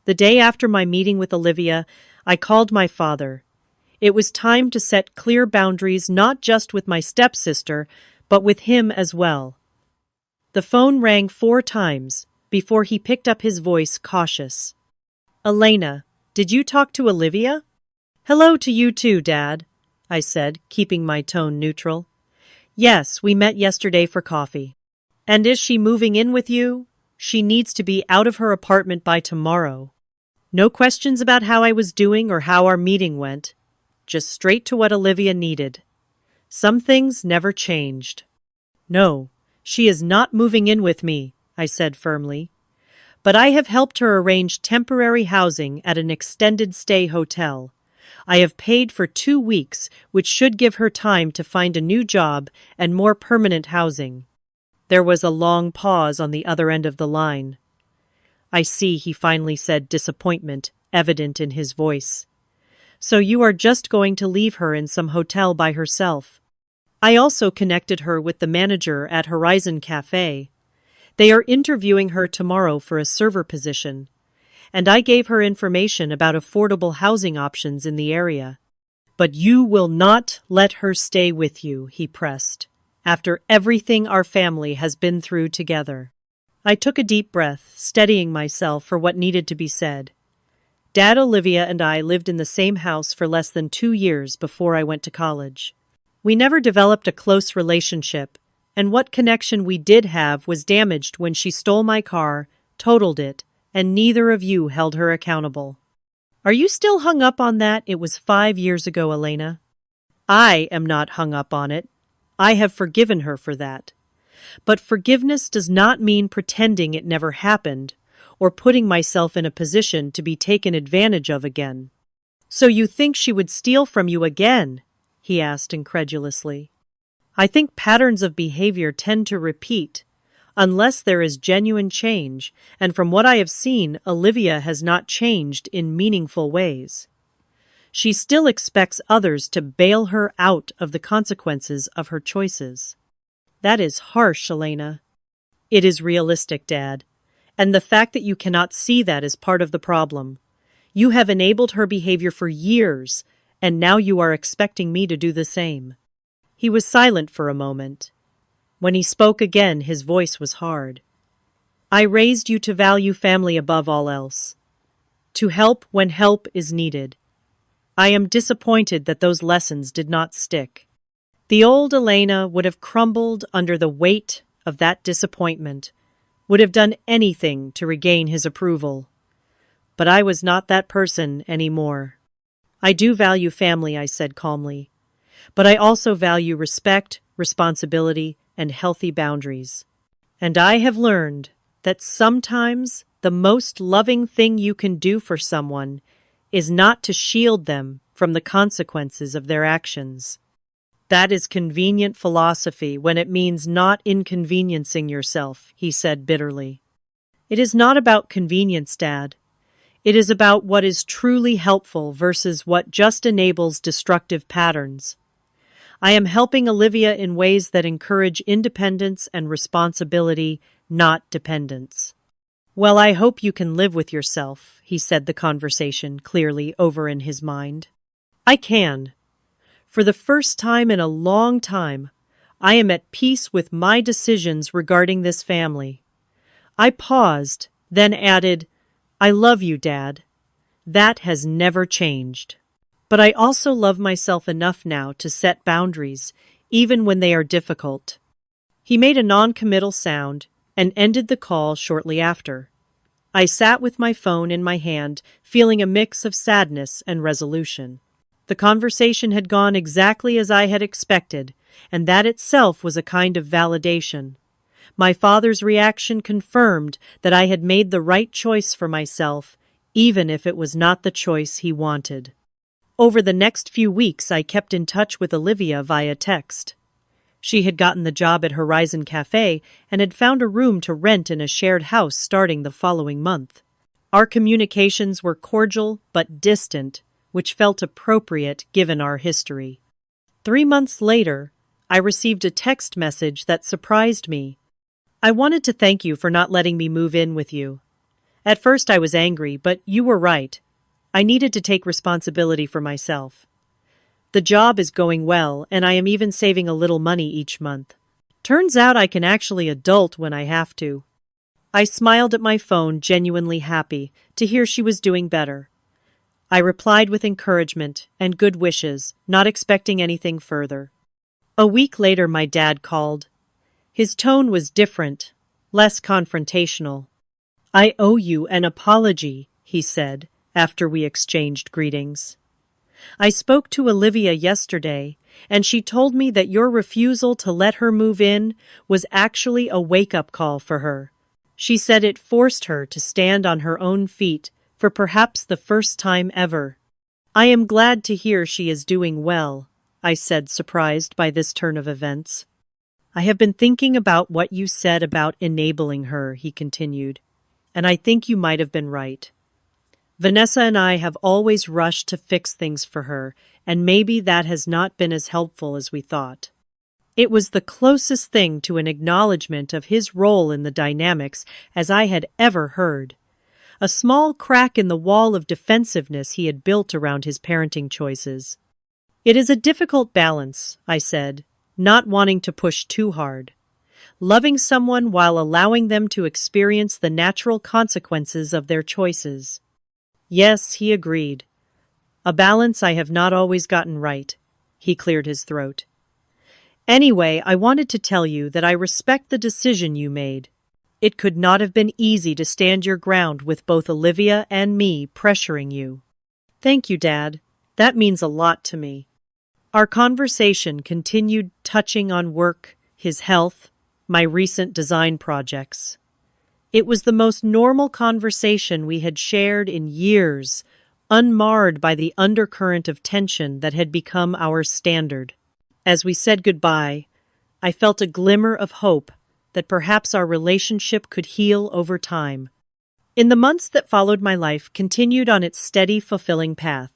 The day after my meeting with Olivia, I called my father. It was time to set clear boundaries not just with my stepsister, but with him as well. The phone rang 4 times before he picked up, his voice cautious. Elena, did you talk to Olivia? Hello to you too, Dad, I said, keeping my tone neutral. Yes, we met yesterday for coffee. And is she moving in with you? She needs to be out of her apartment by tomorrow. No questions about how I was doing or how our meeting went. Just straight to what Olivia needed. Some things never changed. No, she is not moving in with me, I said firmly. But I have helped her arrange temporary housing at an extended stay hotel. I have paid for 2 weeks, which should give her time to find a new job and more permanent housing. There was a long pause on the other end of the line. I see, he finally said, disappointment evident in his voice. So you are just going to leave her in some hotel by herself. I also connected her with the manager at Horizon Cafe. They are interviewing her tomorrow for a server position, and I gave her information about affordable housing options in the area. But you will not let her stay with you, he pressed, after everything our family has been through together. I took a deep breath, steadying myself for what needed to be said. Dad, Olivia, and I lived in the same house for less than 2 years before I went to college. We never developed a close relationship, and what connection we did have was damaged when she stole my car, totaled it, and neither of you held her accountable. Are you still hung up on that? It was 5 years ago, Elena. I am not hung up on it. I have forgiven her for that. But forgiveness does not mean pretending it never happened, or putting myself in a position to be taken advantage of again. So you think she would steal from you again? He asked incredulously. I think patterns of behavior tend to repeat, unless there is genuine change, and from what I have seen, Olivia has not changed in meaningful ways. She still expects others to bail her out of the consequences of her choices. That is harsh, Elena. It is realistic, Dad, and the fact that you cannot see that is part of the problem. You have enabled her behavior for years, and now you are expecting me to do the same. He was silent for a moment. When he spoke again, his voice was hard. I raised you to value family above all else, to help when help is needed. I am disappointed that those lessons did not stick. The old Elena would have crumbled under the weight of that disappointment, would have done anything to regain his approval. But I was not that person anymore. I do value family, I said calmly. But I also value respect, responsibility, and healthy boundaries. And I have learned that sometimes the most loving thing you can do for someone is not to shield them from the consequences of their actions. That is convenient philosophy when it means not inconveniencing yourself, he said bitterly. It is not about convenience, Dad. It is about what is truly helpful versus what just enables destructive patterns. I am helping Olivia in ways that encourage independence and responsibility, not dependence. Well, I hope you can live with yourself, he said, the conversation clearly over in his mind. I can. For the first time in a long time, I am at peace with my decisions regarding this family. I paused, then added, I love you, Dad. That has never changed. But I also love myself enough now to set boundaries, even when they are difficult. He made a non-committal sound and ended the call shortly after. I sat with my phone in my hand, feeling a mix of sadness and resolution. The conversation had gone exactly as I had expected, and that itself was a kind of validation. My father's reaction confirmed that I had made the right choice for myself, even if it was not the choice he wanted. Over the next few weeks, I kept in touch with Olivia via text. She had gotten the job at Horizon Cafe and had found a room to rent in a shared house starting the following month. Our communications were cordial but distant, which felt appropriate given our history. 3 months later, I received a text message that surprised me. I wanted to thank you for not letting me move in with you. At first I was angry, but you were right. I needed to take responsibility for myself. The job is going well, and I am even saving a little money each month. Turns out I can actually adult when I have to. I smiled at my phone, genuinely happy to hear she was doing better. I replied with encouragement and good wishes, not expecting anything further. A week later, my dad called. His tone was different, less confrontational. "I owe you an apology," he said, after we exchanged greetings. "I spoke to Olivia yesterday, and she told me that your refusal to let her move in was actually a wake-up call for her. She said it forced her to stand on her own feet for perhaps the first time ever." "I am glad to hear she is doing well," I said, surprised by this turn of events. "I have been thinking about what you said about enabling her," he continued, "and I think you might have been right. Vanessa and I have always rushed to fix things for her, and maybe that has not been as helpful as we thought." It was the closest thing to an acknowledgement of his role in the dynamics as I had ever heard. A small crack in the wall of defensiveness he had built around his parenting choices. "It is a difficult balance," I said, not wanting to push too hard. Loving someone while allowing them to experience the natural consequences of their choices. "Yes," he agreed. "A balance I have not always gotten right." He cleared his throat. "Anyway, I wanted to tell you that I respect the decision you made. It could not have been easy to stand your ground with both Olivia and me pressuring you." "Thank you, Dad. That means a lot to me." Our conversation continued, touching on work, his health, my recent design projects. It was the most normal conversation we had shared in years, unmarred by the undercurrent of tension that had become our standard. As we said goodbye, I felt a glimmer of hope that perhaps our relationship could heal over time. In the months that followed, my life continued on its steady, fulfilling path.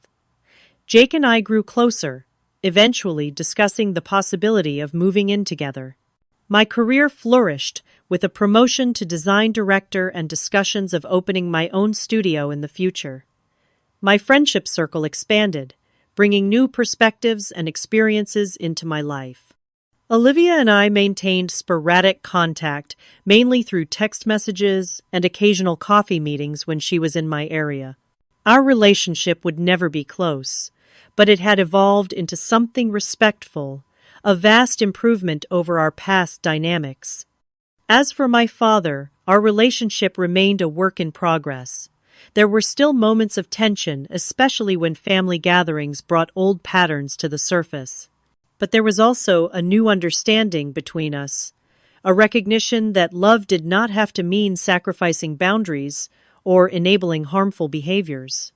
Jake and I grew closer, eventually discussing the possibility of moving in together. My career flourished, with a promotion to design director and discussions of opening my own studio in the future. My friendship circle expanded, bringing new perspectives and experiences into my life. Olivia and I maintained sporadic contact, mainly through text messages and occasional coffee meetings when she was in my area. Our relationship would never be close, but it had evolved into something respectful, a vast improvement over our past dynamics. As for my father, our relationship remained a work in progress. There were still moments of tension, especially when family gatherings brought old patterns to the surface. But there was also a new understanding between us, a recognition that love did not have to mean sacrificing boundaries or enabling harmful behaviors.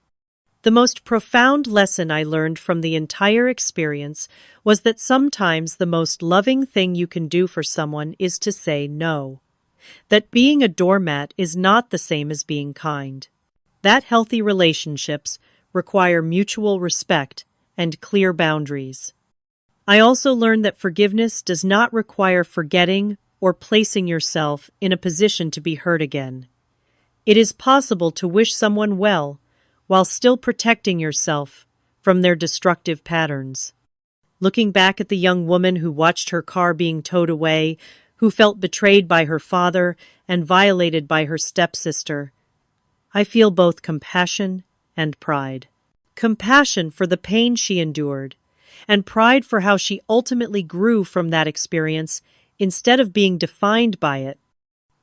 The most profound lesson I learned from the entire experience was that sometimes the most loving thing you can do for someone is to say no. That being a doormat is not the same as being kind. That healthy relationships require mutual respect and clear boundaries. I also learned that forgiveness does not require forgetting or placing yourself in a position to be hurt again. It is possible to wish someone well while still protecting yourself from their destructive patterns. Looking back at the young woman who watched her car being towed away, who felt betrayed by her father and violated by her stepsister, I feel both compassion and pride. Compassion for the pain she endured, and pride for how she ultimately grew from that experience instead of being defined by it.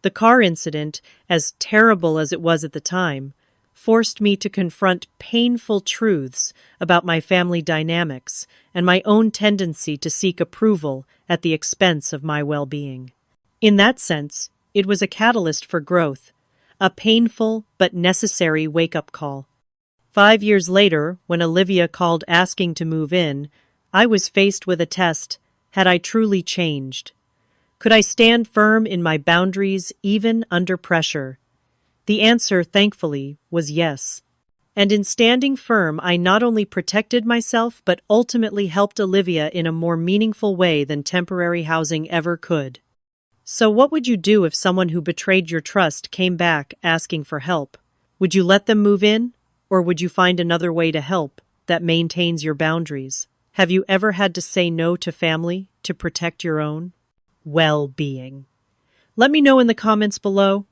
The car incident, as terrible as it was at the time, forced me to confront painful truths about my family dynamics and my own tendency to seek approval at the expense of my well-being. In that sense, it was a catalyst for growth, a painful but necessary wake-up call. 5 years later, when Olivia called asking to move in, I was faced with a test. Had I truly changed? Could I stand firm in my boundaries even under pressure? The answer, thankfully, was yes. And in standing firm, I not only protected myself, but ultimately helped Olivia in a more meaningful way than temporary housing ever could. So what would you do if someone who betrayed your trust came back asking for help? Would you let them move in? Or would you find another way to help that maintains your boundaries? Have you ever had to say no to family to protect your own well-being? Let me know in the comments below.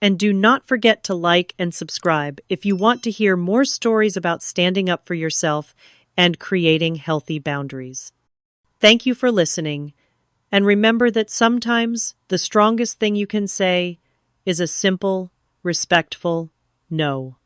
And do not forget to like and subscribe if you want to hear more stories about standing up for yourself and creating healthy boundaries. Thank you for listening, And remember that sometimes the strongest thing you can say is a simple, respectful no.